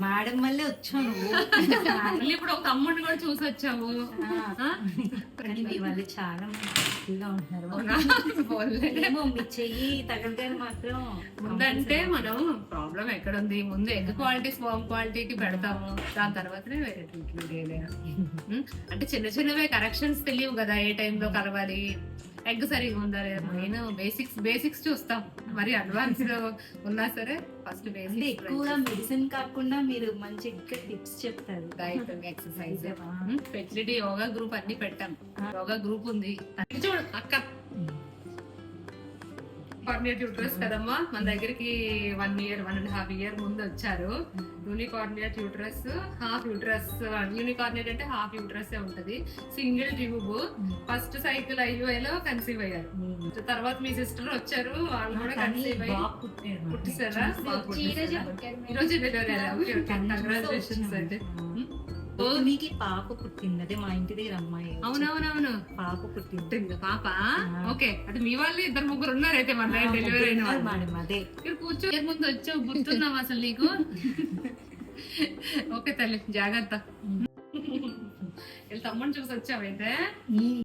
Madam వల్లే వచ్చాను. మళ్ళీ ఇప్పుడు ఒక తమ్ముడిని కూడా చూసి వచ్చావు. కానీ మీ వాళ్ళు చాలా మంచిగా ఉంటున్నారు. ఏమో మీ చెయ్యి తగలగానే మాత్రం ముందంటే మనం ప్రాబ్లం ఎక్కడ ఉంది, ముందు ఎగ్ క్వాలిటీ స్పామ్ క్వాలిటీకి పెడతాము, దాని తర్వాతనే వేరే ట్రీట్మెంట్ ఏదైనా. అంటే చిన్న చిన్నవే కరెక్షన్స్ తెలియవు కదా, ఏ టైంలో కలవాలి, ఎగ్ సరిగా ఉందా లేదా, మెయిన్ బేసిక్స్ చూస్తాం. మరి అడ్వాన్స్ ఉన్నా సరే ఫస్ట్ బేసిక్స్. ఎక్కువగా మెడిసిన్ కాకుండా మీరు మంచి టిప్స్ చెప్తారు. Diet, exercise, facility, yoga group అన్ని పెట్టాం. యోగా గ్రూప్ ఉంది. చూడు అక్క, కార్నియర్ ట్యూటర్స్ కదమ్మా, మన దగ్గరికి 1.5 year ముందు వచ్చారు. యూనికార్నియర్ ట్యూటరస్, హాఫ్ యూటరస్. యూనికార్నియర్ అంటే హాఫ్ యూటరస్ ఉంటది, సింగిల్ ట్యూబ్. ఫస్ట్ సైకిల్ ఐయుఐలో కన్సీవ్ అయ్యారు. తర్వాత మీ సిస్టర్ వచ్చారు, వాళ్ళు కూడా కన్సీవ్ అయ్యి పుట్టిసారా? ఈరోజు కంగ్రాచులేషన్స్ అండి. మీకు పాప పుట్టింది, అదే మా ఇంటి దగ్గర అమ్మాయి. అవునవునవును, పాప పుట్టింది. పాప. ఓకే, అది మీ వాళ్ళు 2-3 ఉన్నారు అయితే మన డెలివరీ అయిన మేడం. అదే కూర్చో, ముందు వచ్చావు, గుర్తున్నావు అసలు నీకు? ఓకే తల్లి, జాగ్రత్త. తమ్ముడిని చూసి వచ్చావైతే.